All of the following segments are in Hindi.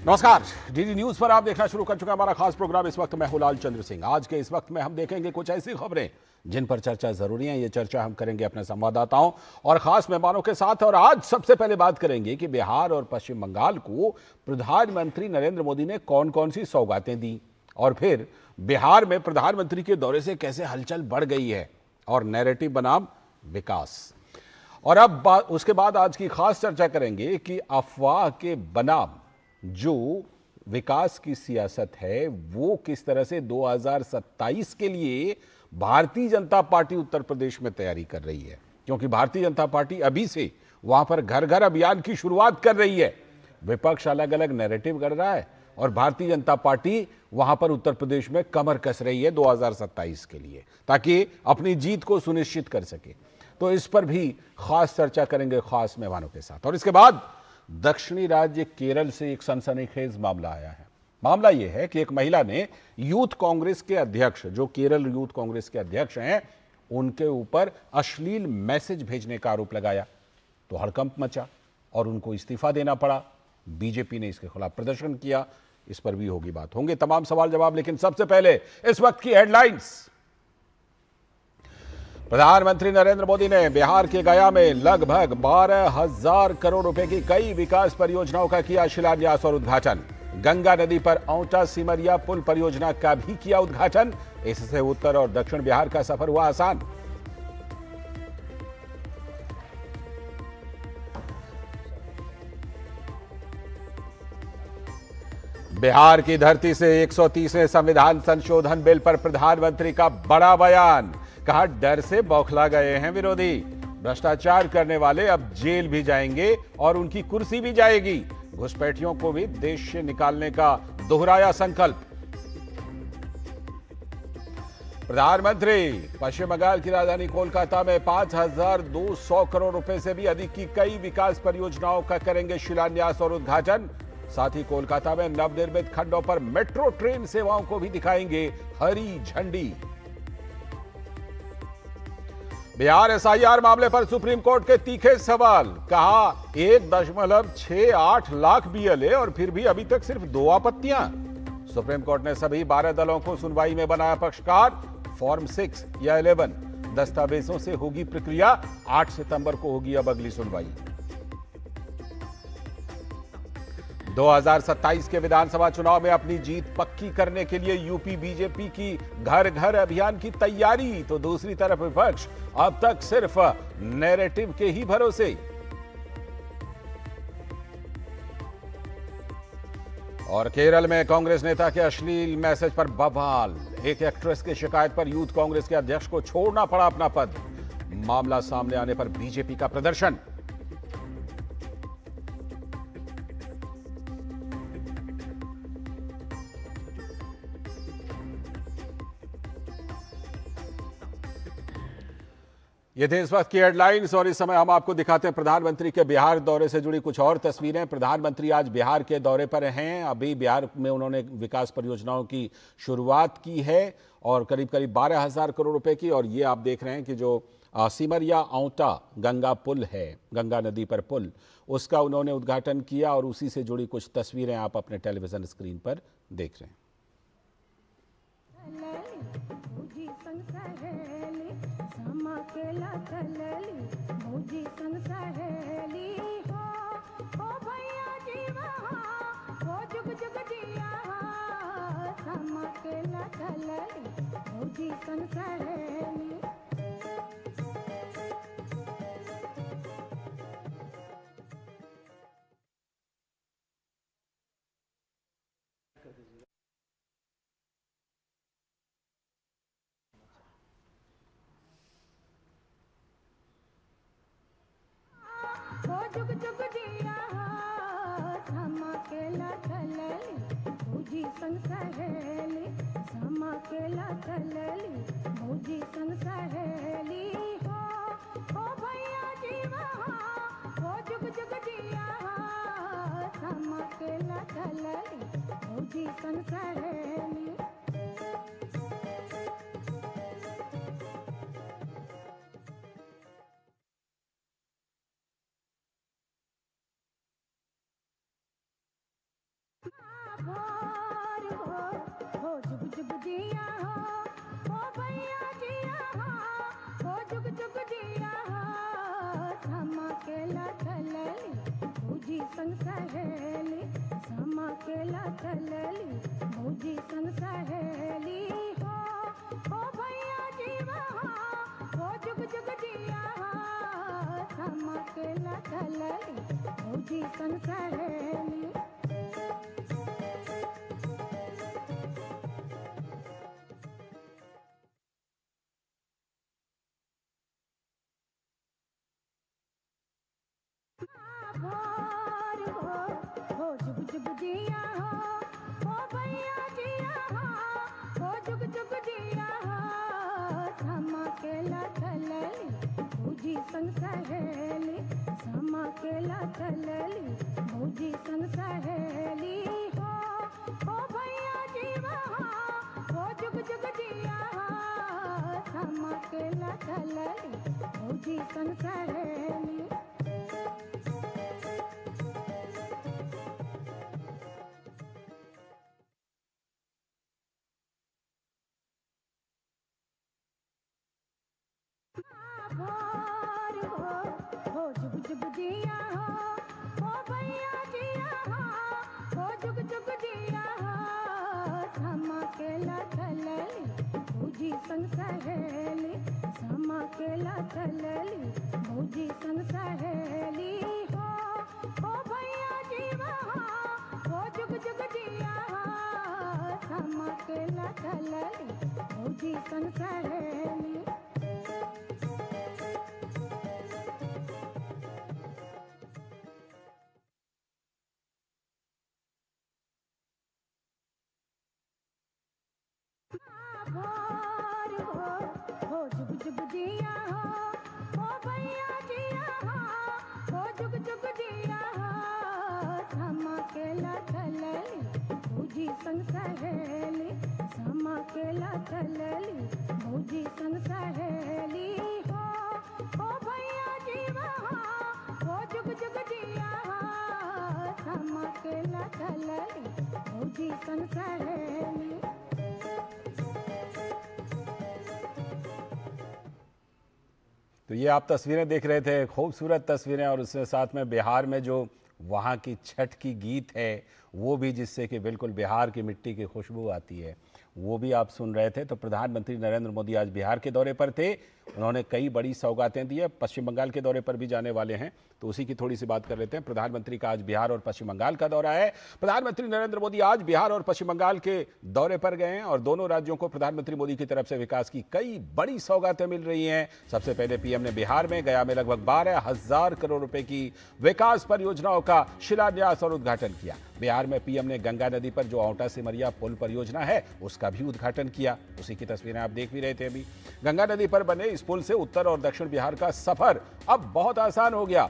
नमस्कार। डीडी न्यूज पर आप देखना शुरू कर चुका हमारा खास प्रोग्राम। इस वक्त मैं हूं लाल चंद्र सिंह। आज के इस वक्त में हम देखेंगे कुछ ऐसी खबरें जिन पर चर्चा जरूरी है। ये चर्चा हम करेंगे अपने संवाददाताओं और खास मेहमानों के साथ। और आज सबसे पहले बात करेंगे कि बिहार और पश्चिम बंगाल को प्रधानमंत्री नरेंद्र मोदी ने कौन कौन सी सौगातें दी, और फिर बिहार में प्रधानमंत्री के दौरे से कैसे हलचल बढ़ गई है और नैरेटिव बनाम विकास। और अब उसके बाद आज की खास चर्चा करेंगे कि अफवाह के बनाम जो विकास की सियासत है वो किस तरह से 2027 के लिए भारतीय जनता पार्टी उत्तर प्रदेश में तैयारी कर रही है, क्योंकि भारतीय जनता पार्टी अभी से वहां पर घर घर अभियान की शुरुआत कर रही है। विपक्ष अलग अलग नैरेटिव कर रहा है और भारतीय जनता पार्टी वहां पर उत्तर प्रदेश में कमर कस रही है 2027 के लिए, ताकि अपनी जीत को सुनिश्चित कर सके। तो इस पर भी खास चर्चा करेंगे खास मेहमानों के साथ। और इसके बाद दक्षिणी राज्य केरल से एक सनसनीखेज मामला आया है। मामला यह है कि एक महिला ने यूथ कांग्रेस के अध्यक्ष, जो केरल यूथ कांग्रेस के अध्यक्ष हैं, उनके ऊपर अश्लील मैसेज भेजने का आरोप लगाया। तो हड़कंप मचा और उनको इस्तीफा देना पड़ा। बीजेपी ने इसके खिलाफ प्रदर्शन किया। इस पर भी होगी बात, होंगे तमाम सवाल जवाब। लेकिन सबसे पहले इस वक्त की हेडलाइंस। प्रधानमंत्री नरेंद्र मोदी ने बिहार के गया में लगभग 12,000 करोड़ रुपए की कई विकास परियोजनाओं का किया शिलान्यास और उद्घाटन। गंगा नदी पर औंटा सिमरिया पुल परियोजना का भी किया उद्घाटन। इससे उत्तर और दक्षिण बिहार का सफर हुआ आसान। बिहार की धरती से 130वें संविधान संशोधन बिल पर प्रधानमंत्री का बड़ा बयान। कहा, डर से बौखला गए हैं विरोधी। भ्रष्टाचार करने वाले अब जेल भी जाएंगे और उनकी कुर्सी भी जाएगी। घुसपैठियों को भी देश से निकालने का दोहराया संकल्प। प्रधानमंत्री पश्चिम बंगाल की राजधानी कोलकाता में 5,200 करोड़ रुपए से भी अधिक की कई विकास परियोजनाओं का करेंगे शिलान्यास और उद्घाटन। साथ ही कोलकाता में नवनिर्मित खंडों पर मेट्रो ट्रेन सेवाओं को भी दिखाएंगे हरी झंडी। बिहार एसआईआर मामले पर सुप्रीम कोर्ट के तीखे सवाल। कहा, 1.68 लाख बीएलए और फिर भी अभी तक सिर्फ 2 आपत्तियां। सुप्रीम कोर्ट ने सभी 12 दलों को सुनवाई में बनाया पक्षकार। फॉर्म 6 या 11 दस्तावेजों से होगी प्रक्रिया। 8 सितंबर को होगी अब अगली सुनवाई। 2027 के विधानसभा चुनाव में अपनी जीत पक्की करने के लिए यूपी बीजेपी की घर घर अभियान की तैयारी। तो दूसरी तरफ विपक्ष अब तक सिर्फ नैरेटिव के ही भरोसे। और केरल में कांग्रेस नेता के अश्लील मैसेज पर बवाल। एक एक्ट्रेस की शिकायत पर यूथ कांग्रेस के अध्यक्ष को छोड़ना पड़ा अपना पद। मामला सामने आने पर बीजेपी का प्रदर्शन। ये थे इस वक्त की हेडलाइंस। और इस समय हम आपको दिखाते हैं प्रधानमंत्री के बिहार दौरे से जुड़ी कुछ और तस्वीरें। प्रधानमंत्री आज बिहार के दौरे पर हैं। अभी बिहार में उन्होंने विकास परियोजनाओं की शुरुआत की है और करीब करीब 12,000 करोड़ रुपए की। और ये आप देख रहे हैं कि जो सिमरिया औंटा गंगा पुल है, गंगा नदी पर पुल, उसका उन्होंने उद्घाटन किया और उसी से जुड़ी कुछ तस्वीरें आप अपने टेलीविजन स्क्रीन पर देख रहे हैं। केला चलली भौजी संग सहेली हो भैया जीवा हो जुग जुग जिया समा केला चलली भौजी संग सहेली। जुग जुग जिया समा केला चलली भौजी संग सहेली समा केला चलली भौजी संग सहेली हो भैया जीवा हो जुग जुग जिया समा केला चलली भौजी संग सहेली। संग सहेली समा केला चलली भौजी संग सहेली हो भैया जी वहाँ हो जुग जुग जिया समा केला चलली भौजी संग सहेली भोर हो जुग जुग जिया हो भैया जिया हो जुग जुग जिया समा केला चलली भौजी संग सहेली समा केला चलली भौजी संग सहेली हो भैया जी वहाँ हो जुग जुग जिया समा केला चलली भौजी संग सहेली भोर हो जुग जुग जिया हो भैया जिया हो जुग जुग जिया समा केला चलली भौजी संग सहेली समा केला चलली भौजी संग सहेली हो भैया जी वहाँ हो जुग जुग जिया समा केला चलली भौजी संग सहेली भोर हो जुग जुग जिया हो भैया जिया हो जुग जुग जिया समा केला चलली भौजी संग सहेली समा केला चलली भौजी संग सहेली हो भैया जी वहाँ हो जुग जुग जिया समा केला चलली भौजी संग सहेली तो ये आप तस्वीरें देख रहे थे, खूबसूरत तस्वीरें, और उसके साथ में बिहार में जो वहाँ की छठ की गीत है वो भी, जिससे कि बिल्कुल बिहार की मिट्टी की खुशबू आती है, वो भी आप सुन रहे थे। तो प्रधानमंत्री नरेंद्र मोदी आज बिहार के दौरे पर थे, उन्होंने कई बड़ी सौगातें दी है, पश्चिम बंगाल के दौरे पर भी जाने वाले हैं, तो उसी की थोड़ी सी बात कर लेते हैं। प्रधानमंत्री का आज बिहार और पश्चिम बंगाल का दौरा है। प्रधानमंत्री नरेंद्र मोदी आज बिहार और पश्चिम बंगाल के दौरे पर गए हैं और दोनों राज्यों को प्रधानमंत्री मोदी की तरफ से विकास की कई बड़ी सौगातें मिल रही हैं। सबसे पहले पीएम ने बिहार में गया में लगभग 12,000 करोड़ रुपए की विकास परियोजनाओं का शिलान्यास और उद्घाटन किया। बिहार में पीएम ने गंगा नदी पर जो औंटा सिमरिया पुल परियोजना है उसका भी उद्घाटन किया, उसी की तस्वीरें आप देख भी रहे थे अभी। गंगा नदी पर बने इस पुल से उत्तर और दक्षिण बिहार का सफर अब बहुत आसान हो गया।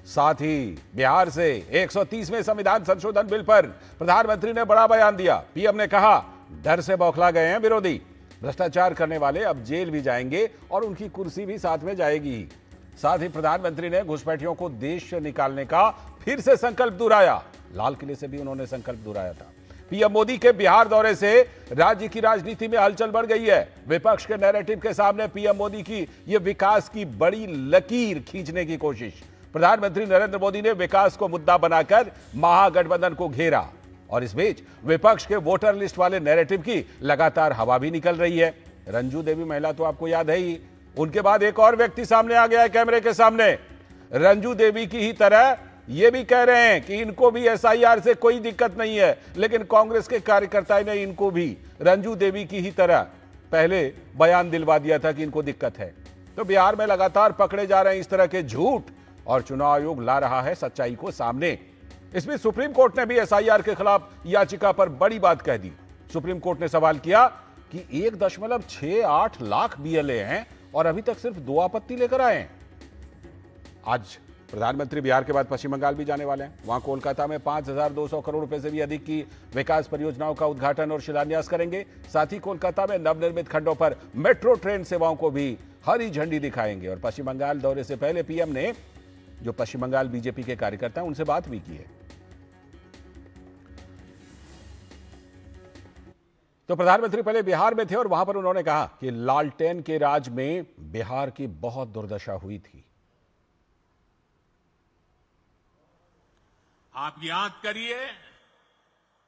साथ ही बिहार से 130वें संविधान संशोधन बिल पर प्रधानमंत्री ने बड़ा बयान दिया। पीएम ने कहा, डर से बौखला गए हैं विरोधी, भ्रष्टाचार करने वाले अब जेल भी जाएंगे और उनकी कुर्सी भी साथ में जाएगी। साथ ही प्रधानमंत्री ने घुसपैठियों को देश से निकालने का फिर से संकल्प दोहराया। लाल किले से भी उन्होंने संकल्प दोहराया था। पीएम मोदी के बिहार दौरे से राज्य की राजनीति में हलचल बढ़ गई है। विपक्ष के नैरेटिव के सामने पीएम मोदी की यह विकास की बड़ी लकीर खींचने की कोशिश। प्रधानमंत्री नरेंद्र मोदी ने विकास को मुद्दा बनाकर महागठबंधन को घेरा और इस बीच विपक्ष के वोटर लिस्ट वाले नैरेटिव की लगातार हवा भी निकल रही है। रंजू देवी महिला तो आपको याद है ही, उनके बाद एक और व्यक्ति सामने आ गया है कैमरे के सामने। रंजू देवी की ही तरह ये भी कह रहे हैं कि इनको भी एसआईआर से कोई दिक्कत नहीं है, लेकिन कांग्रेस के कार्यकर्ताओं ने इनको भी रंजू देवी की ही तरह पहले बयान दिलवा दिया था कि इनको दिक्कत है। तो बिहार में लगातार पकड़े जा रहे हैं इस तरह के झूठ और चुनाव आयोग ला रहा है सच्चाई को सामने। इसमें सुप्रीम कोर्ट ने भी एसआईआर के खिलाफ याचिका पर बड़ी बात कह दी। सुप्रीम कोर्ट ने सवाल किया कि 1.68 लाख बीएलए हैं और अभी तक सिर्फ 2 आपत्ति लेकर आए हैं। आज प्रधानमंत्री बिहार के बाद पश्चिम बंगाल भी जाने वाले हैं। वहां कोलकाता में 5,200 करोड़ रुपए से भी अधिक की विकास परियोजनाओं का उद्घाटन और शिलान्यास करेंगे। साथ ही कोलकाता में नवनिर्मित खंडों पर मेट्रो ट्रेन सेवाओं को भी हरी झंडी दिखाएंगे। और पश्चिम बंगाल दौरे से पहले पीएम ने जो पश्चिम बंगाल बीजेपी के कार्यकर्ता हैं उनसे बात भी की है। तो प्रधानमंत्री पहले बिहार में थे और वहां पर उन्होंने कहा कि लालटेन के राज में बिहार की बहुत दुर्दशा हुई थी। आप याद करिए,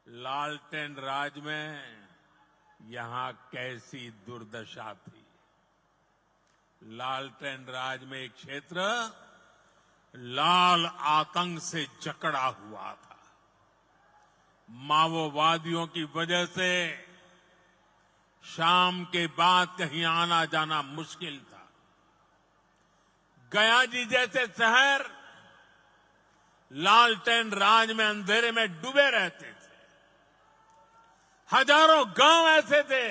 लालटेन राज में यहां कैसी दुर्दशा थी। लालटेन राज में एक क्षेत्र लाल आतंक से जकड़ा हुआ था। माओवादियों की वजह से शाम के बाद कहीं आना जाना मुश्किल था। गया जी जैसे शहर लालटेन राज में अंधेरे में डूबे रहते थे। हजारों गांव ऐसे थे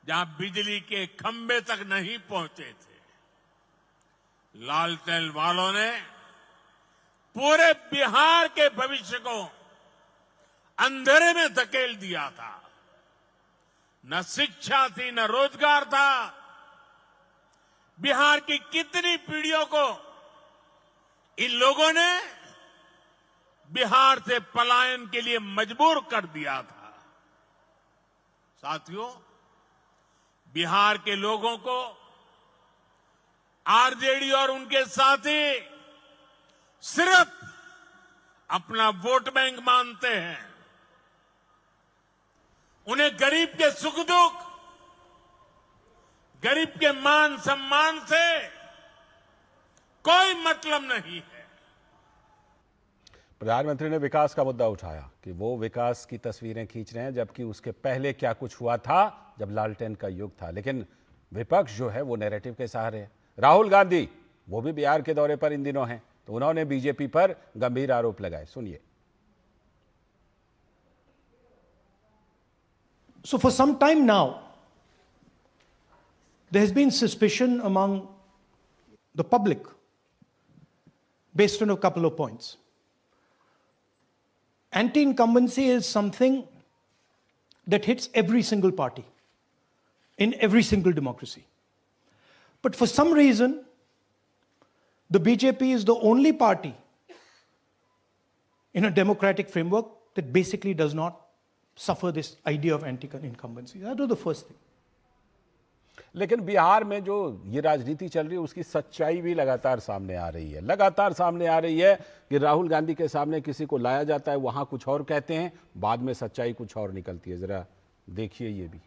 जहां बिजली के खंभे तक नहीं पहुंचे थे। लालटेन वालों ने पूरे बिहार के भविष्य को अंधेरे में धकेल दिया था। न शिक्षा थी, न रोजगार था। बिहार की कितनी पीढ़ियों को इन लोगों ने बिहार से पलायन के लिए मजबूर कर दिया था। साथियों, बिहार के लोगों को आरजेडी और उनके साथी सिर्फ अपना वोट बैंक मानते हैं। उन्हें गरीब के सुख दुख, गरीब के मान सम्मान से कोई मतलब नहीं है। प्रधानमंत्री ने विकास का मुद्दा उठाया कि वो विकास की तस्वीरें खींच रहे हैं, जबकि उसके पहले क्या कुछ हुआ था जब लालटेन का युग था। लेकिन विपक्ष जो है वो नैरेटिव के सहारे है। राहुल गांधी वो भी बिहार के दौरे पर इन दिनों हैं, तो उन्होंने बीजेपी पर गंभीर आरोप लगाए। सुनिए। So for some time now, there has been suspicion among the public based on a couple of points. Anti-incumbency is something that hits every single party in every single democracy. But for some reason, the BJP is the only party in a democratic framework that basically does not suffer this idea of anti-incumbency. That was the first thing. लेकिन बिहार में जो ये राजनीति चल रही है उसकी सच्चाई भी लगातार सामने आ रही है। लगातार सामने आ रही है कि राहुल गांधी के सामने किसी को लाया जाता है, वहां कुछ और कहते हैं, बाद में सच्चाई कुछ और निकलती है। जरा देखिए ये भी।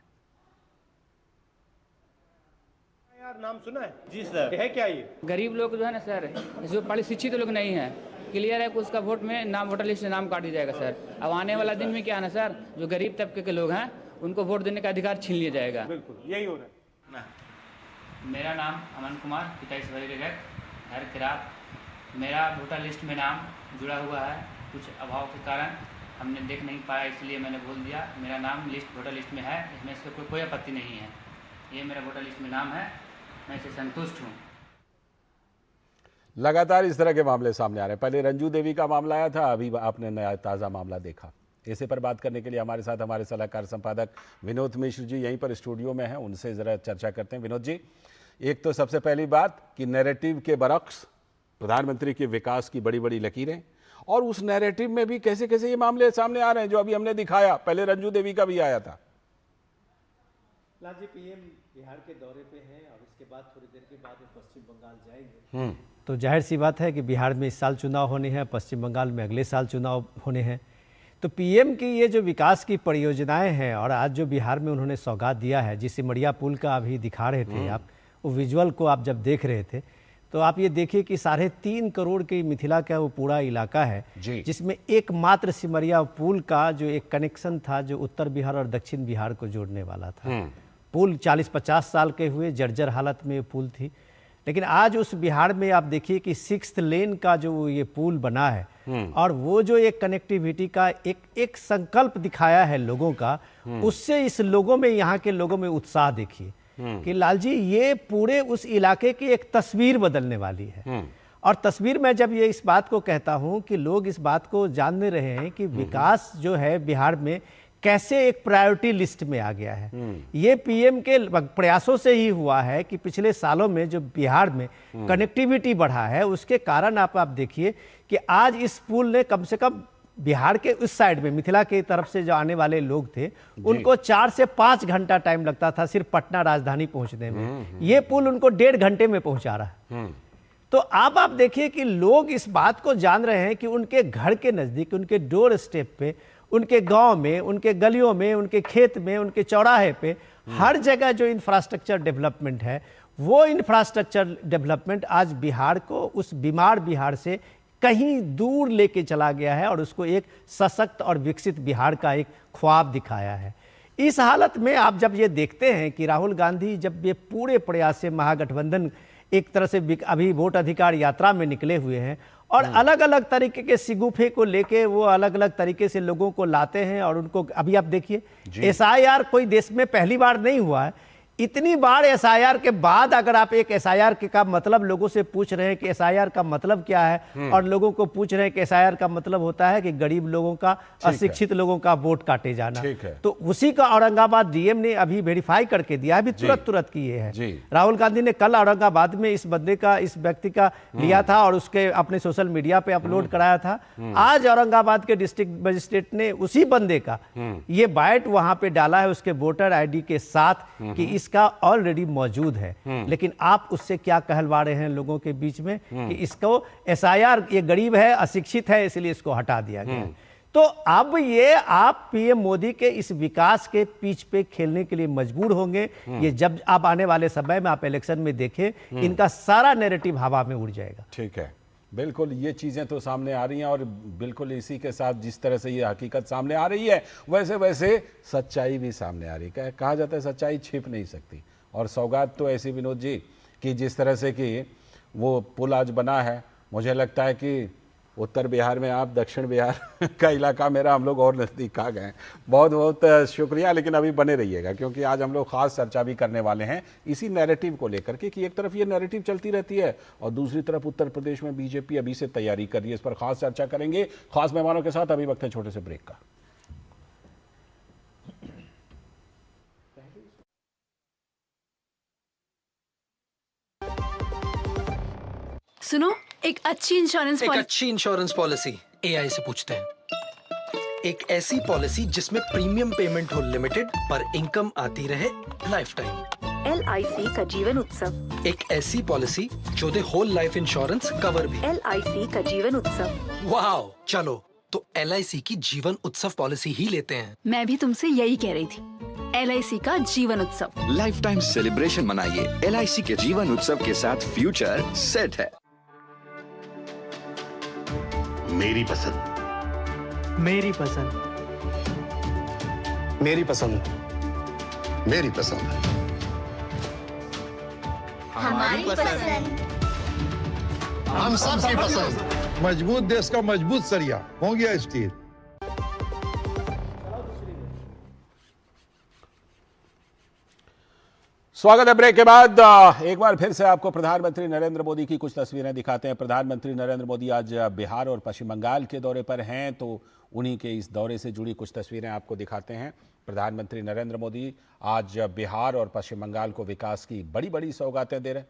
यार नाम सुना है जी सर, है क्या ये? गरीब लोग जो है ना सर, जो पढ़े शिक्षित लोग नहीं है, क्लियर है कि उसका वोट में नाम, वोटर लिस्ट से नाम काट दिया जाएगा सर। अब आने वाला दिन में क्या है ना सर, जो गरीब तबके के लोग हैं उनको वोट देने का अधिकार छीन लिया जाएगा। बिल्कुल यही हो रहा है। मेरा नाम अमन कुमार, पिता ईश्वरी रेगट, घर किरात। मेरा वोटर लिस्ट में नाम जुड़ा हुआ है, कुछ अभाव के कारण हमने देख नहीं पाया, इसलिए मैंने बोल दिया। मेरा नाम वोटर लिस्ट में है, इसमें से कोई आपत्ति नहीं है। ये मेरा वोटर लिस्ट में नाम है, मैं इससे संतुष्ट हूँ। लगातार इस तरह के मामले सामने आ रहे हैं। पहले रंजू देवी का मामला आया था, अभी आपने नया ताज़ा मामला देखा। इसे पर बात करने के लिए हमारे साथ हमारे सलाहकार संपादक विनोद मिश्र जी यहीं पर स्टूडियो में हैं, उनसे ज़रा चर्चा करते हैं। विनोद जी, एक तो सबसे पहली बात कि नैरेटिव के बरक्स प्रधानमंत्री के विकास की बड़ी बड़ी लकीरें, और उस नैरेटिव में भी कैसे कैसे ये मामले सामने आ रहे हैं जो अभी हमने दिखाया। पहले रंजू देवी का भी आया था। लालजी, पीएम बिहार के दौरे पे हैं और इसके बाद थोड़ी देर के बाद पश्चिम बंगाल जाएंगे, तो जाहिर सी बात है कि बिहार में इस साल चुनाव होने हैं, पश्चिम बंगाल में अगले साल चुनाव होने हैं। तो पीएम की ये जो विकास की परियोजनाएं हैं, और आज जो बिहार में उन्होंने सौगात दिया है, जिस सिमरिया पुल का अभी दिखा रहे थे आप, वो विजुअल को आप जब देख रहे थे, तो आप ये देखिए कि 3.5 करोड़ की मिथिला का वो पूरा इलाका है, जिसमें एकमात्र सिमरिया पुल का जो एक कनेक्शन था, जो उत्तर बिहार और दक्षिण बिहार को जोड़ने वाला था। पुल 40-50 साल के हुए जर्जर हालत में ये पुल थी, लेकिन आज उस बिहार में आप देखिए कि 6th लेन का जो ये पुल बना है, और वो जो एक कनेक्टिविटी का एक संकल्प दिखाया है लोगों का, उससे इस लोगों में, यहाँ के लोगों में उत्साह देखिए कि लालजी ये पूरे उस इलाके की एक तस्वीर बदलने वाली है। और तस्वीर में जब ये इस बात को कहता हूँ कि लोग इस बात को जानने रहे हैं कि विकास जो है बिहार में कैसे एक प्रायोरिटी लिस्ट में आ गया है। ये पीएम के प्रयासों से ही हुआ है कि पिछले सालों में जो बिहार में कनेक्टिविटी बढ़ा है, उसके कारण आप देखिए कि आज इस पुल ने कम से कम बिहार के उस साइड में, मिथिला की तरफ से जो आने वाले लोग थे, उनको 4 से 5 घंटा टाइम लगता था सिर्फ पटना राजधानी पहुंचने में। ये पुल उनको 1.5 घंटे में पहुंचा रहा है। तो आप देखिए कि लोग इस बात को जान रहे हैं कि उनके घर के नज़दीक, उनके डोर स्टेप पे, उनके गांव में, उनके गलियों में, उनके खेत में, उनके चौराहे पे हर जगह जो इंफ्रास्ट्रक्चर डेवलपमेंट है, वो इंफ्रास्ट्रक्चर डेवलपमेंट आज बिहार को उस बीमार बिहार से कहीं दूर लेके चला गया है और उसको एक सशक्त और विकसित बिहार का एक ख्वाब दिखाया है। इस हालत में आप जब ये देखते हैं कि राहुल गांधी जब ये पूरे प्रयास से महागठबंधन एक तरह से अभी वोट अधिकार यात्रा में निकले हुए हैं और अलग अलग तरीके के सिगुफे को लेके वो अलग अलग तरीके से लोगों को लाते हैं और उनको अभी आप देखिए एसआईआर कोई देश में पहली बार नहीं हुआ है। इतनी बार एसआईआर के बाद अगर आप एक एसआईआर के का मतलब लोगों से पूछ रहे हैं कि एसआईआर का मतलब क्या है और लोगों को पूछ रहे हैं कि एसआईआर का मतलब होता है कि गरीब लोगों का, अशिक्षित लोगों का वोट काटे जाना, तो उसी का औरंगाबाद डीएम ने अभी वेरीफाई करके दिया, अभी तुरंत किए हैं। राहुल गांधी ने कल औरंगाबाद में इस बंदे का, इस व्यक्ति का लिया था और उसके अपने सोशल मीडिया पे अपलोड कराया था। आज औरंगाबाद के डिस्ट्रिक्ट मजिस्ट्रेट ने उसी बंदे का ये बाइट वहां पे डाला है उसके वोटर आईडी के साथ कि इस का ऑलरेडी मौजूद है, लेकिन आप उससे क्या कहलवा रहे हैं लोगों के बीच में कि इसको एसआईआर, ये गरीब है, अशिक्षित है, इसलिए इसको हटा दिया गया है। तो अब ये आप पीएम मोदी के इस विकास के पिच पे खेलने के लिए मजबूर होंगे। ये जब आप आने वाले समय में आप इलेक्शन में देखें, इनका सारा नैरेटिव हवा में उड़ जाएगा। ठीक है, बिल्कुल ये चीज़ें तो सामने आ रही हैं और बिल्कुल इसी के साथ जिस तरह से ये हकीकत सामने आ रही है वैसे वैसे सच्चाई भी सामने आ रही है। कहा जाता है सच्चाई छिप नहीं सकती, और सौगात तो ऐसी विनोद जी कि जिस तरह से कि वो पुल आज बना है, मुझे लगता है कि उत्तर बिहार में आप, दक्षिण बिहार का इलाका मेरा, हम लोग और नज़दीक आ गए। बहुत बहुत शुक्रिया, लेकिन अभी बने रहिएगा क्योंकि आज हम लोग खास चर्चा भी करने वाले हैं इसी नैरेटिव को लेकर के कि एक तरफ ये नैरेटिव चलती रहती है और दूसरी तरफ उत्तर प्रदेश में बीजेपी अभी से तैयारी कर रही है। इस पर खास चर्चा करेंगे खास मेहमानों के साथ। अभी वक्त है छोटे से ब्रेक का। सुनो, एक अच्छी इंश्योरेंस पॉलिसी एआई से पूछते हैं। एक ऐसी पॉलिसी जिसमें प्रीमियम पेमेंट हो लिमिटेड पर इनकम आती रहे लाइफ टाइम। LIC का जीवन उत्सव। एक ऐसी पॉलिसी जो दे होल लाइफ इंश्योरेंस कवर भी। LIC का जीवन उत्सव। वाओ, चलो तो LIC की जीवन उत्सव पॉलिसी ही लेते हैं। मैं भी तुमसे यही कह रही थी, LIC का जीवन उत्सव। लाइफ टाइम सेलिब्रेशन मनाइए LIC के जीवन उत्सव के साथ, फ्यूचर सेट है। मेरी पसंद, मेरी पसंद, मेरी पसंद, मेरी पसंद, हमारी पसंद, हम सबकी पसंद। मजबूत देश का मजबूत सरिया हो गया स्टील। स्वागत है ब्रेक के बाद। एक बार फिर से आपको प्रधानमंत्री नरेंद्र मोदी की कुछ तस्वीरें दिखाते हैं। प्रधानमंत्री नरेंद्र मोदी आज बिहार और पश्चिम बंगाल के दौरे पर हैं, तो उन्हीं के इस दौरे से जुड़ी कुछ तस्वीरें आपको दिखाते हैं। प्रधानमंत्री नरेंद्र मोदी आज बिहार और पश्चिम बंगाल को विकास की बड़ी बड़ी सौगातें दे रहे हैं।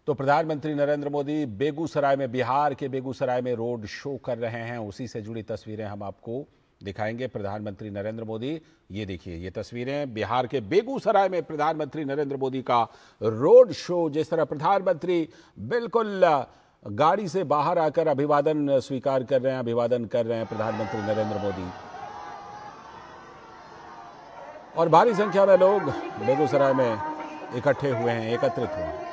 तो प्रधानमंत्री नरेंद्र मोदी बेगूसराय में, बिहार के बेगूसराय में रोड शो कर रहे हैं, उसी से जुड़ी तस्वीरें हम आपको दिखाएंगे। प्रधानमंत्री नरेंद्र मोदी, ये देखिए ये तस्वीरें बिहार के बेगूसराय में प्रधानमंत्री नरेंद्र मोदी का रोड शो। जिस तरह प्रधानमंत्री बिल्कुल गाड़ी से बाहर आकर अभिवादन स्वीकार कर रहे हैं, अभिवादन कर रहे हैं प्रधानमंत्री नरेंद्र मोदी, और भारी संख्या में लोग बेगूसराय में इकट्ठे हुए हैं, एकत्रित हुए हैं।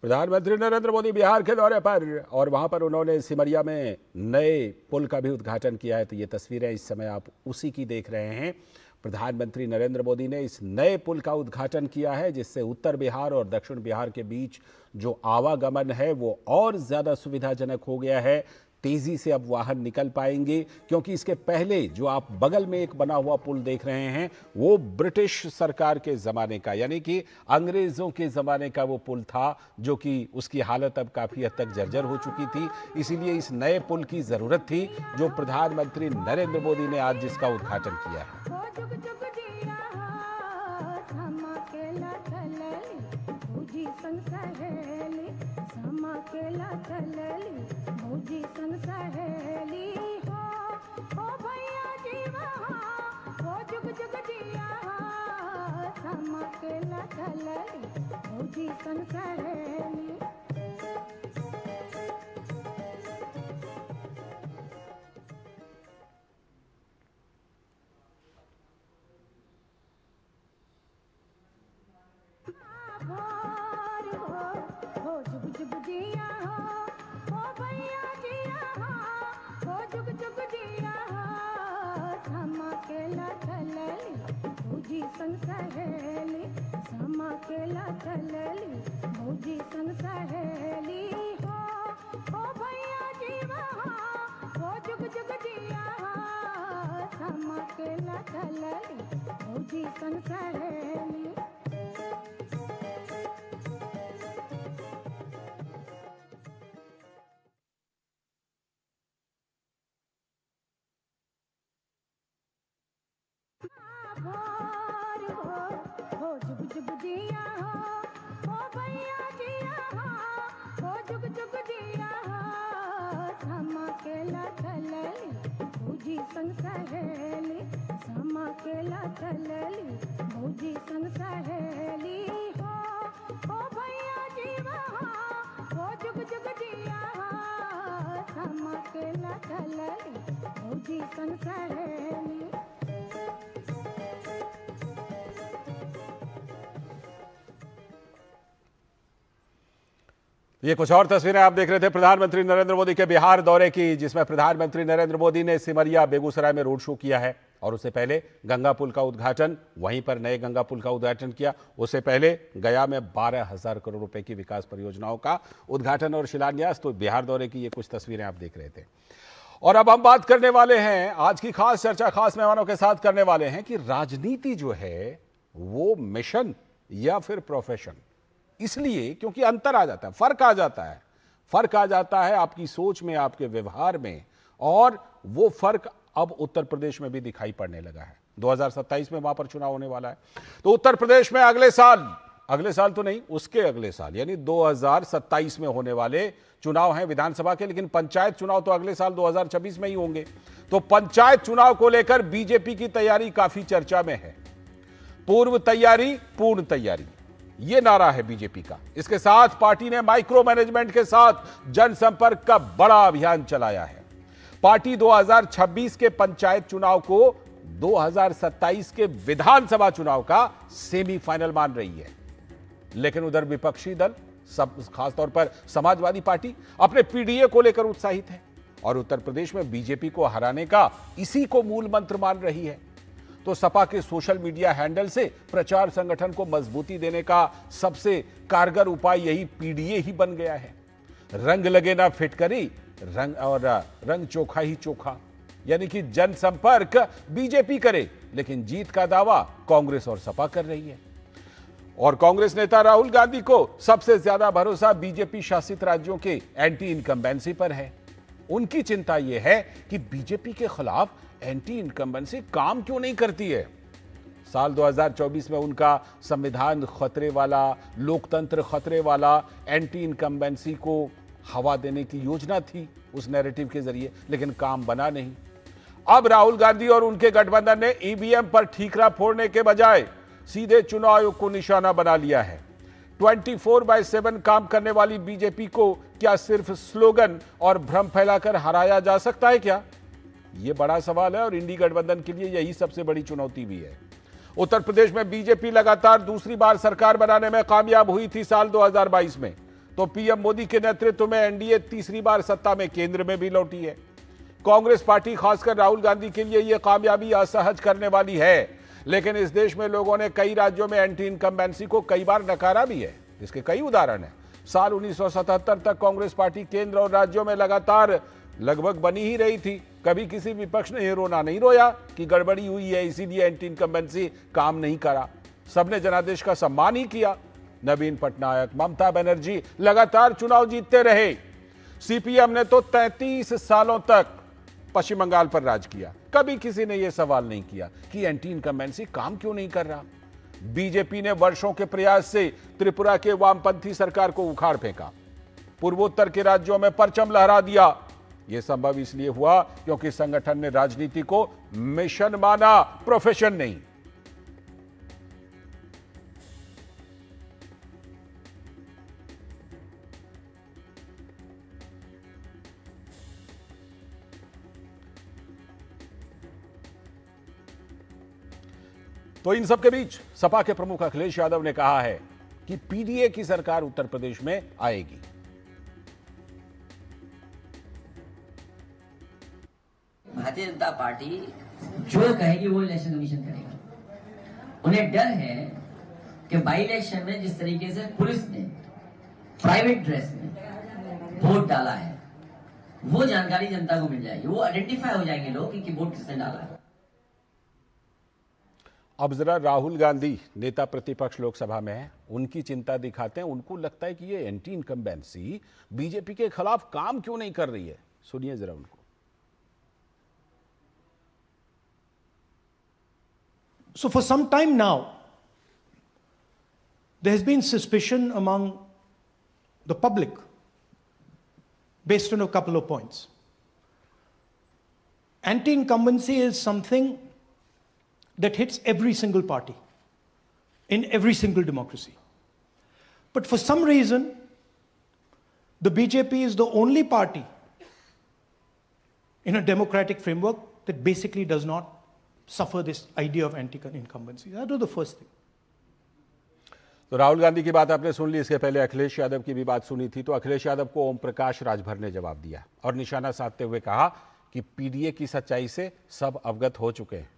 प्रधानमंत्री नरेंद्र मोदी बिहार के दौरे पर और वहां पर उन्होंने सिमरिया में नए पुल का भी उद्घाटन किया है। तो ये तस्वीरें इस समय आप उसी की देख रहे हैं। प्रधानमंत्री नरेंद्र मोदी ने इस नए पुल का उद्घाटन किया है, जिससे उत्तर बिहार और दक्षिण बिहार के बीच जो आवागमन है वो और ज़्यादा सुविधाजनक हो गया है। तेज़ी से अब वाहन निकल पाएंगे, क्योंकि इसके पहले जो आप बगल में एक बना हुआ पुल देख रहे हैं वो ब्रिटिश सरकार के ज़माने का, यानी कि अंग्रेज़ों के ज़माने का वो पुल था, जो कि उसकी हालत अब काफ़ी हद तक जर्जर हो चुकी थी। इसीलिए इस नए पुल की ज़रूरत थी, जो प्रधानमंत्री नरेंद्र मोदी ने आज जिसका उद्घाटन किया है। ये कुछ और तस्वीरें आप देख रहे थे प्रधानमंत्री नरेंद्र मोदी के बिहार दौरे की, जिसमें प्रधानमंत्री नरेंद्र मोदी ने सिमरिया बेगूसराय में रोड शो किया है और उससे पहले गंगा पुल का उद्घाटन, वहीं पर नए गंगा पुल का उद्घाटन किया। उससे पहले गया में 12,000 करोड़ रुपए की विकास परियोजनाओं का उद्घाटन और शिलान्यास। तो बिहार दौरे की ये कुछ तस्वीरें आप देख रहे थे। और अब हम बात करने वाले हैं, आज की खास चर्चा खास मेहमानों के साथ करने वाले हैं कि राजनीति जो है वो मिशन या फिर प्रोफेशन। इसलिए क्योंकि अंतर आ जाता है, फर्क आ जाता है आपकी सोच में, आपके व्यवहार में, और वो फर्क अब उत्तर प्रदेश में भी दिखाई पड़ने लगा है। 2027 में वहां पर चुनाव होने वाला है। तो उत्तर प्रदेश में अगले साल तो नहीं, उसके अगले साल यानी 2027 में होने वाले चुनाव हैं विधानसभा के, लेकिन पंचायत चुनाव तो अगले साल 2026 में ही होंगे। तो पंचायत चुनाव को लेकर बीजेपी की तैयारी काफी चर्चा में है। पूर्व तैयारी पूर्ण तैयारी, ये नारा है बीजेपी का। इसके साथ पार्टी ने माइक्रो मैनेजमेंट के साथ जनसंपर्क का बड़ा अभियान चलाया है। पार्टी 2026 के पंचायत चुनाव को 2027 के विधानसभा चुनाव का सेमीफाइनल मान रही है। लेकिन उधर विपक्षी दल, सब खासतौर पर समाजवादी पार्टी, अपने पीडीए को लेकर उत्साहित है और उत्तर प्रदेश में बीजेपी को हराने का इसी को मूल मंत्र मान रही है। तो सपा के सोशल मीडिया हैंडल से प्रचार संगठन को मजबूती देने का सबसे कारगर उपाय यही पीडीए ही बन गया है। रंग लगे ना फिटकरी, रंग चोखा ही चोखा, यानी कि जनसंपर्क बीजेपी करे, लेकिन जीत का दावा कांग्रेस और सपा कर रही है। और कांग्रेस नेता राहुल गांधी को सबसे ज्यादा भरोसा बीजेपी शासित राज्यों के एंटी इनकम्बेंसी पर है। उनकी चिंता यह है कि बीजेपी के खिलाफ एंटी इनकम्बेंसी काम क्यों नहीं करती है। साल 2024 में उनका संविधान खतरे वाला, लोकतंत्र खतरे वाला एंटी इनकम्बेंसी को हवा देने की योजना थी उस नैरेटिव के जरिए, लेकिन काम बना नहीं। अब राहुल गांधी और उनके गठबंधन ने ईवीएम पर ठीकरा फोड़ने के बजाय सीधे चुनाव आयोग को निशाना बना लिया है। 24/7 काम करने वाली बीजेपी को क्या सिर्फ स्लोगन और भ्रम फैलाकर हराया जा सकता है क्या? यह बड़ा सवाल है और इंडी गठबंधन के लिए यही सबसे बड़ी चुनौती भी है। उत्तर प्रदेश में बीजेपी लगातार दूसरी बार सरकार बनाने में कामयाब हुई थी साल 2022 में, तो पीएम मोदी के नेतृत्व में एनडीए तीसरी बार सत्ता में केंद्र में भी लौटी है। कांग्रेस पार्टी खासकर राहुल गांधी के लिए यह कामयाबी असहज करने वाली है, लेकिन इस देश में लोगों ने कई राज्यों में एंटी इनकम्बेंसी को कई बार नकारा भी है। इसके कई उदाहरण हैं। साल 1977 तक कांग्रेस पार्टी केंद्र और राज्यों में लगातार लगभग बनी ही रही थी। कभी किसी विपक्ष ने रोना नहीं रोया कि गड़बड़ी हुई है इसीलिए एंटी इनकम्बेंसी काम नहीं करा। सबने जनादेश का सम्मान ही किया। नवीन पटनायक, ममता बनर्जी लगातार चुनाव जीतते रहे। सीपीएम ने तो 33 सालों तक पश्चिम बंगाल पर राज किया। कभी किसी ने यह सवाल नहीं किया कि एंटी इनकम्बेंसी काम क्यों नहीं कर रहा। बीजेपी ने वर्षों के प्रयास से त्रिपुरा के वामपंथी सरकार को उखाड़ फेंका, पूर्वोत्तर के राज्यों में परचम लहरा दिया। यह संभव इसलिए हुआ क्योंकि संगठन ने राजनीति को मिशन माना, प्रोफेशन नहीं। तो इन सब के बीच सपा के प्रमुख अखिलेश यादव ने कहा है कि पीडीए की सरकार उत्तर प्रदेश में आएगी। भारतीय जनता पार्टी जो कहेगी वो इलेक्शन कमीशन करेगा। उन्हें डर है कि बाई इलेक्शन में जिस तरीके से पुलिस ने प्राइवेट ड्रेस में वोट डाला है, वो जानकारी जनता को मिल जाएगी, वो आइडेंटिफाई हो जाएंगे लोग कि वोट किसने डाला है। अब जरा राहुल गांधी नेता प्रतिपक्ष लोकसभा में है, उनकी चिंता दिखाते हैं। उनको लगता है कि ये एंटी इनकम्बेंसी बीजेपी के खिलाफ काम क्यों नहीं कर रही है। सुनिए जरा उनको। So for some time now, there has been suspicion among the public based on a couple of points. Anti-incumbency is something that hits every single party in every single democracy. But for some reason, the BJP is the only party in a democratic framework that basically does not suffer this idea of anti-incumbency. That was the first thing. तो राहुल गांधी की बात आपने सुन ली। इसके पहले अखिलेश यादव की भी बात सुनी थी। तो अखिलेश यादव को ओम प्रकाश राजभर ने जवाब दिया और निशाना साधते हुए कहा कि पीडीए की सच्चाई से सब अवगत हो चुके हैं।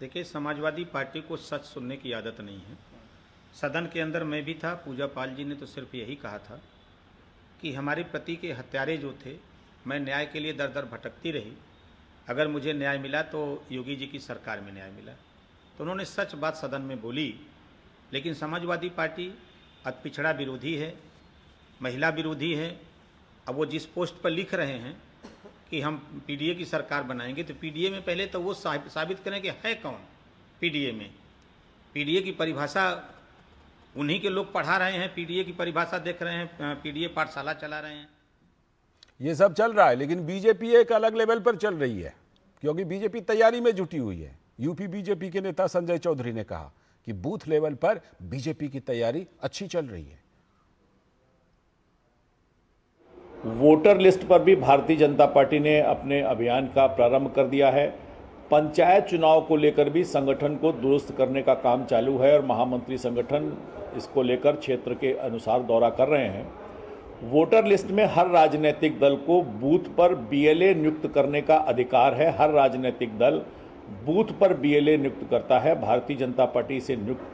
देखिए, समाजवादी पार्टी को सच सुनने की आदत नहीं है। सदन के अंदर मैं भी था, पूजा पाल जी ने तो सिर्फ यही कहा था कि हमारे पति के हत्यारे जो थे, मैं न्याय के लिए दर दर भटकती रही, अगर मुझे न्याय मिला तो योगी जी की सरकार में न्याय मिला। तो उन्होंने सच बात सदन में बोली। लेकिन समाजवादी पार्टी अति पिछड़ा विरोधी है, महिला विरोधी है। अब वो जिस पोस्ट पर लिख रहे हैं कि हम पीडीए की सरकार बनाएंगे, तो पीडीए में पहले तो वो साबित करें कि है कौन पीडीए में। पीडीए की परिभाषा उन्हीं के लोग पढ़ा रहे हैं, पीडीए की परिभाषा देख रहे हैं, पीडीए पाठशाला चला रहे हैं। ये सब चल रहा है, लेकिन बीजेपी एक अलग लेवल पर चल रही है, क्योंकि बीजेपी तैयारी में जुटी हुई है। यूपी बीजेपी के नेता संजय चौधरी ने कहा कि बूथ लेवल पर बीजेपी की तैयारी अच्छी चल रही है। वोटर लिस्ट पर भी भारतीय जनता पार्टी ने अपने अभियान का प्रारंभ कर दिया है। पंचायत चुनाव को लेकर भी संगठन को दुरुस्त करने का काम चालू है और महामंत्री संगठन इसको लेकर क्षेत्र के अनुसार दौरा कर रहे हैं। वोटर लिस्ट में हर राजनीतिक दल को बूथ पर बीएलए नियुक्त करने का अधिकार है। हर राजनीतिक दल बूथ पर बीएलए नियुक्त करता है। भारतीय जनता पार्टी इसे नियुक्त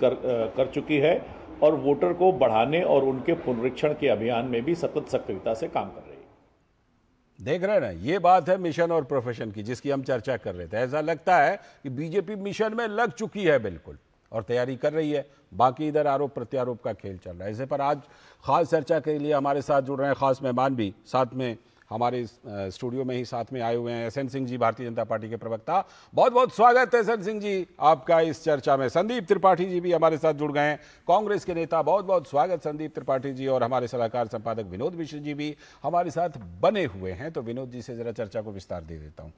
कर चुकी है और वोटर को बढ़ाने और उनके पुनरीक्षण के अभियान में भी सतत सक्रियता से काम कर रही है। देख रहे हैं ना, ये बात है मिशन और प्रोफेशन की, जिसकी हम चर्चा कर रहे थे। ऐसा लगता है कि बीजेपी मिशन में लग चुकी है बिल्कुल और तैयारी कर रही है। बाकी इधर आरोप प्रत्यारोप का खेल चल रहा है। इसे पर आज खास चर्चा के लिए हमारे साथ जुड़ रहे हैं खास मेहमान भी। साथ में हमारे स्टूडियो में ही साथ में आए हुए हैं एसएन सिंह जी, भारतीय जनता पार्टी के प्रवक्ता। बहुत बहुत स्वागत है एसएन सिंह जी आपका इस चर्चा में। संदीप त्रिपाठी जी भी हमारे साथ जुड़ गए हैं, कांग्रेस के नेता। बहुत बहुत स्वागत संदीप त्रिपाठी जी। और हमारे सलाहकार संपादक विनोद मिश्र जी भी हमारे साथ बने हुए हैं। तो विनोद जी से जरा चर्चा को विस्तार दे देता हूँ।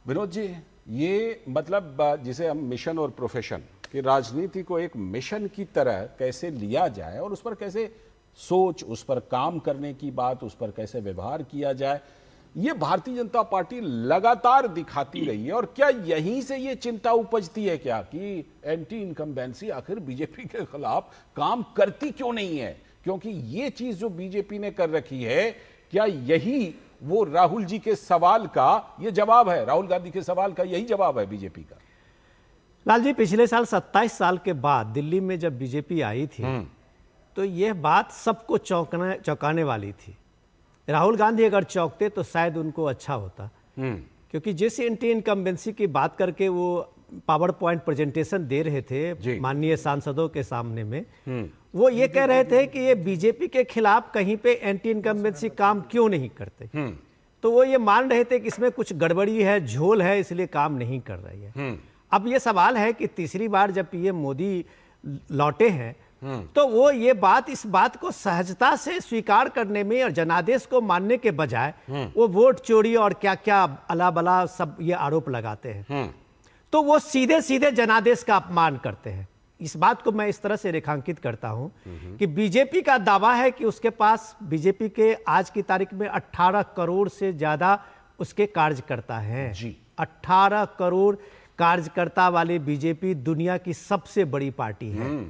विनोद जी, ये मतलब जिसे हम मिशन और प्रोफेशन कि राजनीति को एक मिशन की तरह कैसे लिया जाए और उस पर कैसे सोच, उस पर काम करने की बात, उस पर कैसे व्यवहार किया जाए, ये भारतीय जनता पार्टी लगातार दिखाती रही है। और क्या यहीं से ये चिंता उपजती है क्या कि एंटी इनकम्बेंसी आखिर बीजेपी के खिलाफ काम करती क्यों नहीं है? क्योंकि ये चीज जो बीजेपी ने कर रखी है, क्या यही वो राहुल जी के सवाल का ये जवाब है? राहुल गांधी के सवाल का यही जवाब है बीजेपी का? लाल जी, पिछले साल 27 साल के बाद दिल्ली में जब बीजेपी आई थी तो यह बात सबको चौंकाने वाली थी। राहुल गांधी अगर चौंकते तो शायद उनको अच्छा होता, क्योंकि जिस एंटी इनकम्बेंसी की बात करके वो पावर पॉइंट प्रेजेंटेशन दे रहे थे माननीय सांसदों के सामने में, वो ये कह रहे थे कि ये बीजेपी के खिलाफ कहीं पे एंटी इनकम्बेंसी काम क्यों नहीं करते। तो वो ये मान रहे थे कि इसमें कुछ गड़बड़ी है, झोल है, इसलिए काम नहीं कर रही है। अब ये सवाल है कि तीसरी बार जब पीएम मोदी लौटे हैं तो वो ये बात, इस बात को सहजता से स्वीकार करने में और जनादेश को मानने के बजाय वो वोट चोरी और क्या क्या अला बला सब ये आरोप लगाते हैं। तो वो सीधे सीधे जनादेश का अपमान करते हैं। इस बात को मैं इस तरह से रेखांकित करता हूं कि बीजेपी का दावा है कि उसके पास, बीजेपी के आज की तारीख में 18 करोड़ से ज्यादा उसके कार्यकर्ता हैं। 18 करोड़ कार्यकर्ता वाले बीजेपी दुनिया की सबसे बड़ी पार्टी है।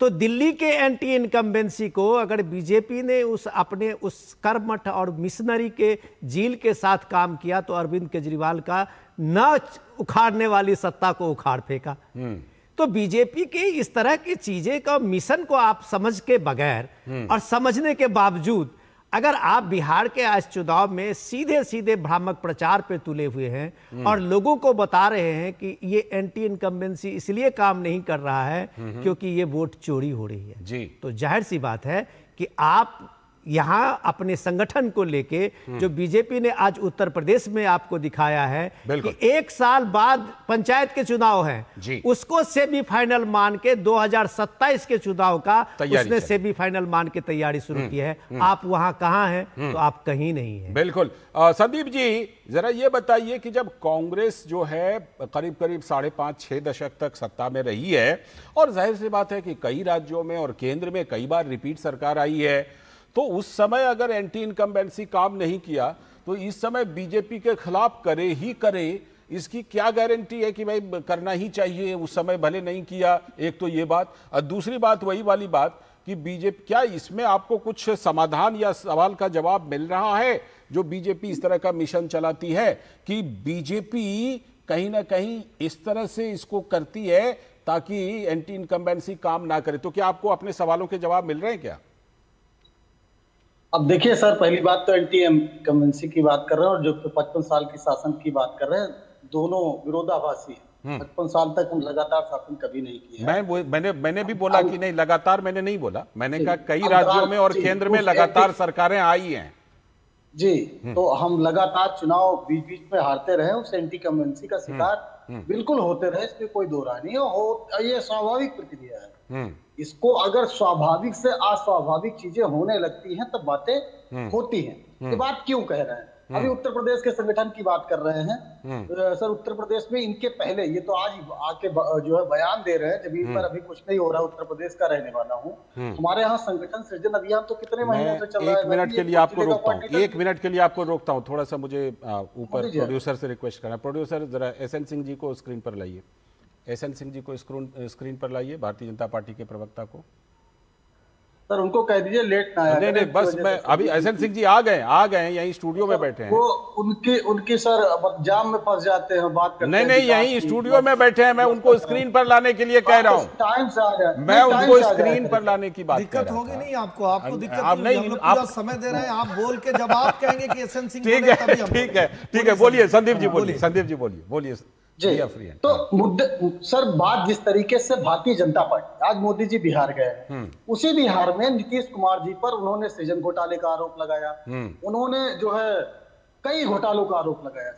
तो दिल्ली के एंटी इनकम्बेंसी को अगर बीजेपी ने अपने उस कर्मठ और मिशनरी के जील के साथ काम किया तो अरविंद केजरीवाल का न उखाड़ने वाली सत्ता को उखाड़ फेंका। तो बीजेपी के इस तरह की चीजें का मिशन को आप समझ के बगैर और समझने के बावजूद अगर आप बिहार के आज चुनाव में सीधे सीधे भ्रामक प्रचार पे तुले हुए हैं और लोगों को बता रहे हैं कि ये एंटी इनकम्बेंसी इसलिए काम नहीं कर रहा है क्योंकि ये वोट चोरी हो रही है, तो जाहिर सी बात है कि आप यहां अपने संगठन को लेके जो बीजेपी ने आज उत्तर प्रदेश में आपको दिखाया है कि एक साल बाद पंचायत के चुनाव हैं, उसको सेमीफाइनल मान के 2027 के चुनाव का उसने सेमीफाइनल मान के तैयारी शुरू की है। आप वहां कहां हैं? तो आप कहीं नहीं हैं। बिल्कुल। संदीप जी, जरा ये बताइए कि जब कांग्रेस जो है करीब करीब 5.5-6 दशक तक सत्ता में रही है और जाहिर सी बात है कि कई राज्यों में और केंद्र में कई बार रिपीट सरकार आई है, तो उस समय अगर एंटी इनकम्बेंसी काम नहीं किया तो इस समय बीजेपी के खिलाफ करे ही करे, इसकी क्या गारंटी है कि भाई करना ही चाहिए? उस समय भले नहीं किया, एक तो ये बात। और दूसरी बात वही वाली बात कि बीजेपी, क्या इसमें आपको कुछ समाधान या सवाल का जवाब मिल रहा है जो बीजेपी इस तरह का मिशन चलाती है कि बीजेपी कहीं ना कहीं इस तरह से इसको करती है ताकि एंटी इनकम्बेंसी काम ना करे? तो क्या आपको अपने सवालों के जवाब मिल रहे हैं क्या? अब देखिए सर, पहली बात तो एंटी इनकम्बेंसी की बात कर रहे हैं और जो 55 साल की शासन की बात कर रहे हैं, दोनों विरोधाभासी हैं। 55 साल तक हम लगातार शासन कभी नहीं किया। मैंने भी बोला कि नहीं, लगातार मैंने नहीं बोला, मैंने कहा कई राज्यों में और केंद्र में लगातार सरकारें आई हैं जी। तो हम लगातार चुनाव बीच बीच में हारते रहे, उस एंटी इनकम्बेंसी का शिकार बिल्कुल होते रहे, इसमें कोई दो राय नहीं है। ये स्वाभाविक प्रक्रिया है। इसको अगर स्वाभाविक से अस्वाभाविक चीजें होने लगती हैं तब बातें होती हैं। ये बात क्यों कह रहे हैं? अभी उत्तर प्रदेश के संगठन की बात कर रहे हैं सर। उत्तर प्रदेश में इनके पहले, ये तो आज आके जो है बयान दे रहे हैं, जमीन पर अभी कुछ नहीं हो रहा। उत्तर प्रदेश का रहने वाला हूँ। हमारे यहाँ संगठन सृजन अभियान तो कितने महीनों से चल रहा है। 1 मिनट के लिए आपको रोकता हूँ, 1 मिनट के लिए आपको रोकता हूँ। थोड़ा सा मुझे ऊपर प्रोड्यूसर से रिक्वेस्ट करना। प्रोड्यूसर जरा एसएन सिंह जी को स्क्रीन पर लाइए। एसएन सिंह जी को स्क्रीन पर लाइए, भारतीय जनता पार्टी के प्रवक्ता को। सर उनको कह दीजिए लेट ना आए। नहीं, बस मैं अभी एसएन सिंह जी आ गए यहीं स्टूडियो में बैठे हैं। वो उनकी सर जाम में फंस जाते हैं, बात करते हैं। नहीं, यहीं स्टूडियो में बैठे हैं। मैं उनको स्क्रीन पर लाने के लिए कह रहा हूँ। टाइम से आ जाए, मैं उनको स्क्रीन पर लाने की बात दिक्कत होगी नहीं आपको दिक्कत नहीं, आप समय दे रहे हैं। आप बोल के जब आप कहेंगे कि एसएन सिंह ठीक है, बोलिए संदीप जी, बोलिए। जी तो मुद्दे सर, बात जिस तरीके से भारतीय जनता पार्टी, आज मोदी जी बिहार गए हैं, उसी बिहार में नीतीश कुमार जी पर उन्होंने सृजन घोटाले का आरोप लगाया, उन्होंने जो है कई घोटालों का आरोप लगाया।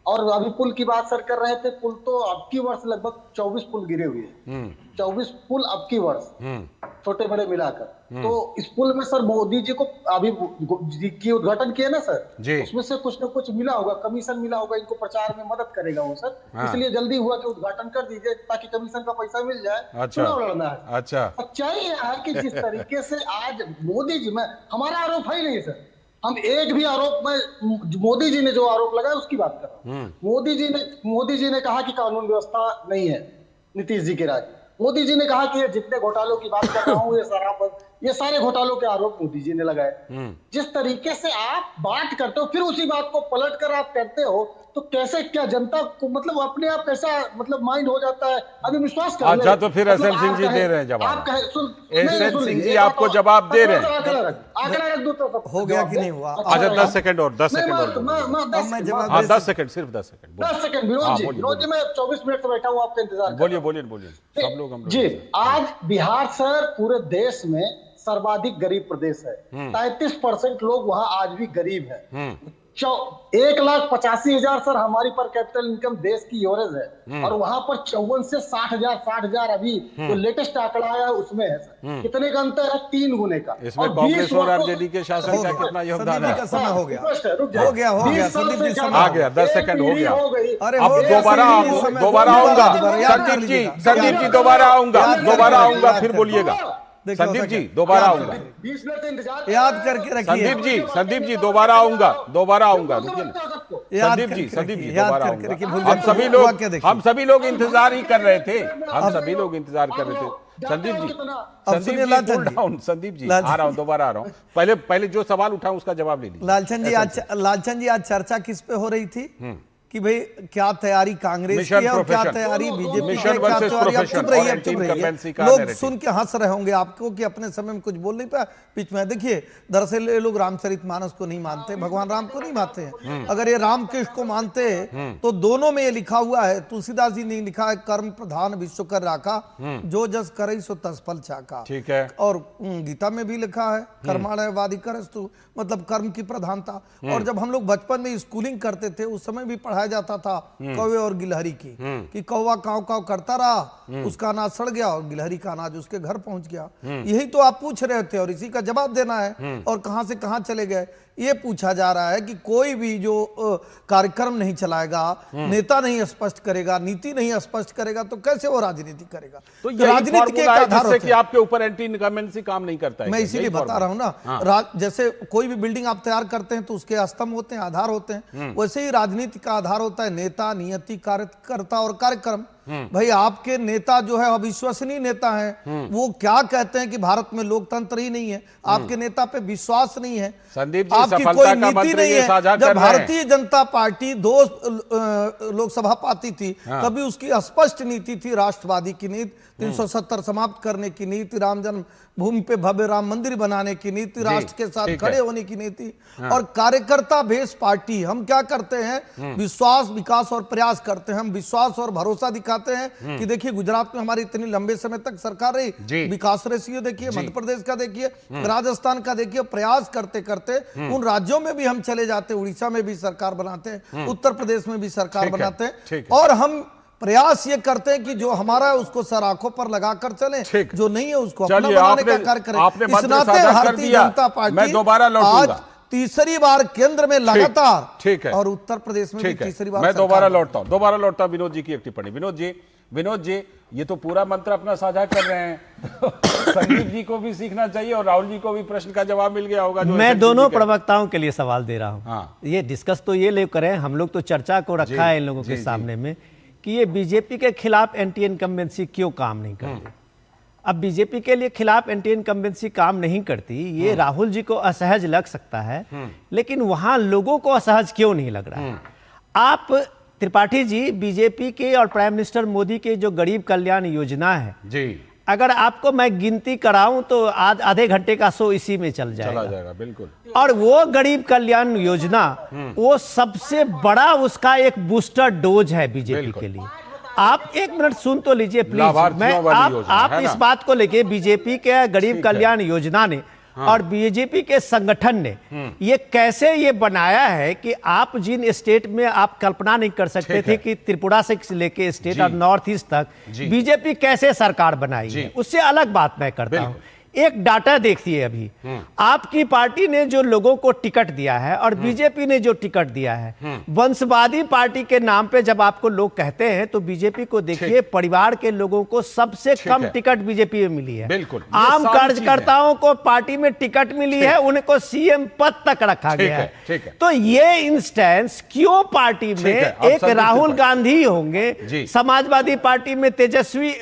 और अभी पुल की बात सर कर रहे थे, पुल तो अब की वर्ष लगभग 24 पुल गिरे हुए हैं, 24 पुल अब की वर्ष, छोटे बड़े मिलाकर। तो इस पुल में सर मोदी जी को अभी की उद्घाटन किया ना सर, उसमें से कुछ न कुछ मिला होगा, कमीशन मिला होगा, इनको प्रचार में मदद करेगा वो सर, इसलिए जल्दी हुआ कि उद्घाटन कर दीजिए ताकि कमीशन का पैसा मिल जाए, चुनाव लड़ना है। अच्छा, सच्चाई यह है कि जिस तरीके से आज मोदी जी में, हमारा आरोप है ही नहीं सर, हम एक भी आरोप में, मोदी जी ने जो आरोप लगाया उसकी बात कर रहा हूँ। मोदी जी ने कहा कि कानून व्यवस्था नहीं है नीतीश जी के राज में। मोदी जी ने कहा कि ये जितने घोटालों की बात कर रहा हूँ, ये सारे घोटालों के आरोप मोदी जी ने लगाए। जिस तरीके से आप बात करते हो, फिर उसी बात को पलट कर आप करते हो, तो कैसे, क्या जनता को मतलब अपने आप कैसा मतलब माइंड हो जाता है, अभी विश्वास कर। अच्छा, तो फिर एसएम सिंह जी दे रहे हैं जवाब, एसएम सिंह जी आपको जवाब दे रहे हैं। आंकड़ा रख दो तो हो गया कि नहीं हुआ? अच्छा 10 सेकंड और 10 सेकंड और, हाँ 10 सेकंड, सिर्फ 10 सेकंड। 10 सेकंड विनोद जी, मैं 24 मिनट से बैठा हूँ आपका इंतजार। बोलिए सब लोग जी। आज बिहार सर पूरे देश में सर्वाधिक गरीब प्रदेश है, 33% लोग वहां आज भी गरीब है। 1,85,000 सर हमारी पर कैपिटल इनकम देश की एवरेज है, और वहां पर 54 से 60,000 अभी जो लेटेस्ट आंकड़ा आया है उसमें है सर। कितने का अंतर है? 3 गुने का। इसमें कांग्रेस और आरजेडी के शासन का कितना योगदान है? हो गया संदीप जी, आ गया 10 सेकंड हो गया। अब दोबारा आऊंगा संदीप जी, दोबारा आऊंगा, फिर बोलिएगा संदीप जी, दोबारा आऊंगा। 20 मिनट इंतजार याद करके रखिए। संदीप जी दोबारा आऊंगा, रुकिए ना। संदीप जी दोबारा आऊंगा। हम सभी लोग इंतजार ही कर रहे थे, संदीप जी आ रहा हूँ, दोबारा आ रहा हूँ। पहले जो सवाल उठाऊं उसका जवाब ले लीजिए। लालचंद जी आज चर्चा किस पे हो रही थी कि भाई क्या तैयारी कांग्रेस की है और क्या तैयारी बीजेपी की है, क्या तैयारी? अब चुप रहिए, लोग सुन के हंस रहे होंगे आपको कि अपने समय में कुछ बोल नहीं पाया बीच में। देखिए, दरअसल ये लोग रामचरितमानस को नहीं मानते, भगवान राम को नहीं मानते हैं। अगर ये रामकृष्ण को मानते तो दोनों में ये लिखा हुआ है, तुलसीदास जी ने लिखा है, कर्म प्रधान विश्व कर राखा, जो जस करे सो तस फल चाका। ठीक है। और गीता में भी लिखा है, कर्माणवाधिकारस्तु, मतलब कर्म की प्रधानता। और जब हम लोग बचपन में स्कूलिंग करते थे उस समय भी पढ़ाया जाता था कौवे और गिलहरी की, कि कौवा काव काव करता रहा, उसका अनाज सड़ गया और गिलहरी का अनाज उसके घर पहुंच गया। यही तो आप पूछ रहे थे और इसी का जवाब देना है। और कहां से कहां चले गए ये पूछा जा रहा है कि कोई भी जो कार्यक्रम नहीं चलाएगा, नेता नहीं स्पष्ट करेगा, नीति नहीं स्पष्ट करेगा, तो कैसे वो राजनीति करेगा? तो राजनीति के आधार होते कि आपके ऊपर एंटी इनकम्बेंसी काम नहीं करता है। मैं इसीलिए बता रहा हूं ना, जैसे कोई भी बिल्डिंग आप तैयार करते हैं तो उसके स्तंभ होते हैं, आधार होते हैं, वैसे ही राजनीति का आधार होता है नेता, नियति, कार्यकर्ता और कार्यक्रम। भाई आपके नेता जो है अविश्वसनीय नेता हैं, वो क्या कहते हैं कि भारत में लोकतंत्र ही नहीं है, आपके नेता पे विश्वास नहीं है, संदीप जी आपकी कोई नीति नहीं है। जब भारतीय जनता पार्टी 2 लोकसभा पाती थी, कभी उसकी स्पष्ट नीति थी राष्ट्रवादी की नीति, 370 समाप्त करने की नीति, राम जन्म भूमि पे भव्य राम मंदिर बनाने की नीति, राष्ट्र के साथ खड़े होने की नीति। और कार्यकर्ता बेस पार्टी, हम क्या करते हैं? विश्वास, विकास और प्रयास करते हैं। हम विश्वास और भरोसा दिखाते हैं कि देखिए गुजरात में हमारी इतनी लंबे समय तक सरकार रही, विकास रेशियो देखिए, मध्य प्रदेश का देखिए, राजस्थान का देखिए। प्रयास करते करते उन राज्यों में भी हम चले जाते हैं, उड़ीसा में भी सरकार बनाते हैं, उत्तर प्रदेश में भी सरकार बनाते हैं। और हम प्रयास ये करते हैं कि जो हमारा है उसको सर आंखों पर लगाकर चले, जो नहीं है उसको अपना बनाने का कार्य करें। इस नाते भारतीय जनता पार्टी आज तीसरी बार केंद्र में लगातार, ठीक है, और उत्तर प्रदेश में भी तीसरी बार। मैं दोबारा लौटता हूं विनोद जी की एक टिप्पणी। विनोद जी ये तो पूरा मंत्र अपना साझा कर रहे हैं, संदीप जी को भी सीखना चाहिए और राहुल जी को भी प्रश्न का जवाब मिल गया होगा। मैं दोनों प्रवक्ताओं के लिए सवाल दे रहा हूं। ये डिस्कस तो ये लोग करें, हम लोग तो चर्चा को रखा है इन लोगों के सामने में कि ये बीजेपी के खिलाफ एंटी इनकम्बेंसी क्यों काम नहीं करती। अब बीजेपी के लिए खिलाफ एंटी इनकम्बेंसी काम नहीं करती, ये राहुल जी को असहज लग सकता है, लेकिन वहां लोगों को असहज क्यों नहीं लग रहा है? आप त्रिपाठी जी, बीजेपी के और प्राइम मिनिस्टर मोदी के जो गरीब कल्याण योजना है, अगर आपको मैं गिनती कराऊं तो आज आधे घंटे का शो इसी में चल जाएगा। बिल्कुल। और वो गरीब कल्याण योजना वो सबसे बड़ा उसका एक बूस्टर डोज है बीजेपी के लिए। आप एक मिनट सुन तो लीजिए प्लीज। मैं आप इस बात को लेके बीजेपी के गरीब कल्याण योजना ने और बीजेपी के संगठन ने ये कैसे ये बनाया है कि आप जिन स्टेट में आप कल्पना नहीं कर सकते थे कि त्रिपुरा से लेके स्टेट और नॉर्थ ईस्ट तक बीजेपी कैसे सरकार बनाई है, उससे अलग बात मैं करता हूं। एक डाटा देखिए, अभी आपकी पार्टी ने जो लोगों को टिकट दिया है और बीजेपी ने जो टिकट दिया है, वंशवादी पार्टी के नाम पे जब आपको लोग कहते हैं तो बीजेपी को देखिए, परिवार के लोगों को सबसे कम टिकट बीजेपी में मिली है। बिल्कुल। आम कार्यकर्ताओं को पार्टी में टिकट मिली है, उनको सीएम पद तक रखा गया है। तो ये इंस्टेंस क्यों पार्टी में एक राहुल गांधी होंगे, समाजवादी पार्टी में तेजस्वी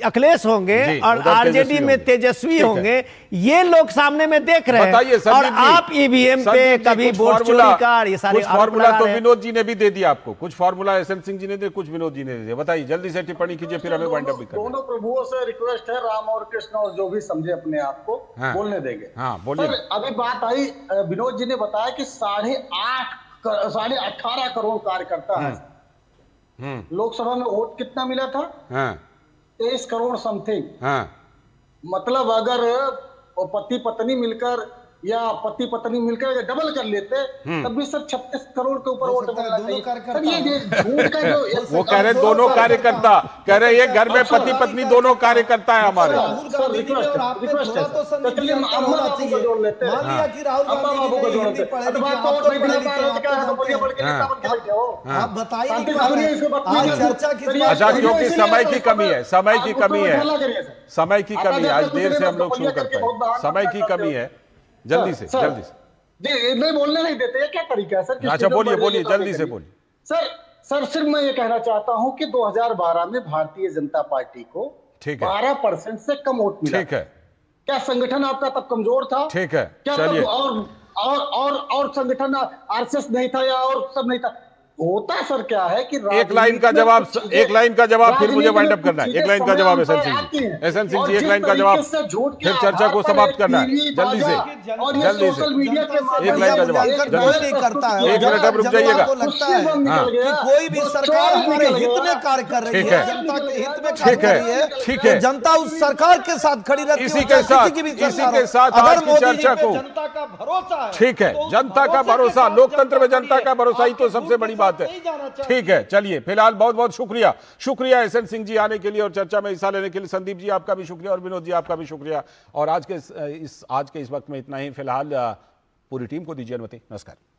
अखिलेश होंगे और आरजेडी में तेजस्वी होंगे, ये लोग सामने में देख रहे हैं। और आप ईवीएम पे कभी वोट चोरी का ये सारे फार्मूला तो विनोद जी ने भी दे दिया आपको, कुछ फार्मूला एसएन सिंह जी ने दे, कुछ विनोद जी ने दे दिया। बताइए, जल्दी से टिप्पणी कीजिए, फिर हमें वाइंड अप भी करना है। दोनों प्रभुओं से रिक्वेस्ट है, राम और कृष्ण और जो भी समझे अपने आप को बोलने देंगे। हाँ बोलिए। अभी बात आई, विनोद जी ने बताया कि 18.5 करोड़ कार्यकर्ता है। लोकसभा में वोट कितना मिला था? 23 करोड़ समथिंग। मतलब अगर पति पत्नी मिलकर या पति पत्नी मिलकर डबल कर लेते तब भी सर 36 करोड़ के ऊपर वोट मिलना चाहिए। ये झूठ का जो वो कह रहे दोनों कार्यकर्ता, कह रहे ये घर में पति पत्नी दोनों कार्यकर्ता है हमारे। अच्छा, क्योंकि समय की कमी है, समय की कमी है, समय की कमी है, आज देर से हम लोग शुरू करते हैं, समय की कमी है। जल्दी से नहीं बोलने नहीं देते, ये क्या तरीका है सर? अच्छा बोलिए, जल्दी से बोलिए। सर सिर्फ मैं ये कहना चाहता हूं कि 2012 में भारतीय जनता पार्टी को 12% से कम वोट मिला। ठीक है। क्या संगठन आपका तब कमजोर था? ठीक है, क्या चलिए। और संगठन आरएसएस नहीं था या और सब नहीं था? होता सर क्या है कि एक लाइन का जवाब फिर मुझे वाइंड अप करना है। एक लाइन का जवाब एसएन सिंह जी, एक लाइन का जवाब, फिर चर्चा को समाप्त करना है। जल्दी से एक लाइन का जवाब, नहीं करता है। 1 मिनट अब रुक जाइएगा। लगता है कि कोई भी सरकार हमारे हित में कार्य कर रही है, जनता के हित में कार्य कर रही है, ठीक है, जनता उस सरकार के साथ खड़ी रहती है। इसी के साथ आज की चर्चा को, जनता का भरोसा है, ठीक है, जनता का भरोसा, लोकतंत्र में जनता का भरोसा ही तो सबसे बड़ी बात है। ठीक है, चलिए, फिलहाल बहुत बहुत शुक्रिया एसएन सिंह जी आने के लिए और चर्चा में हिस्सा लेने के लिए। संदीप जी आपका भी शुक्रिया और विनोद जी आपका भी शुक्रिया। और आज के इस वक्त में इतना ही। फिलहाल पूरी टीम को दीजिए अनुमति। नमस्कार।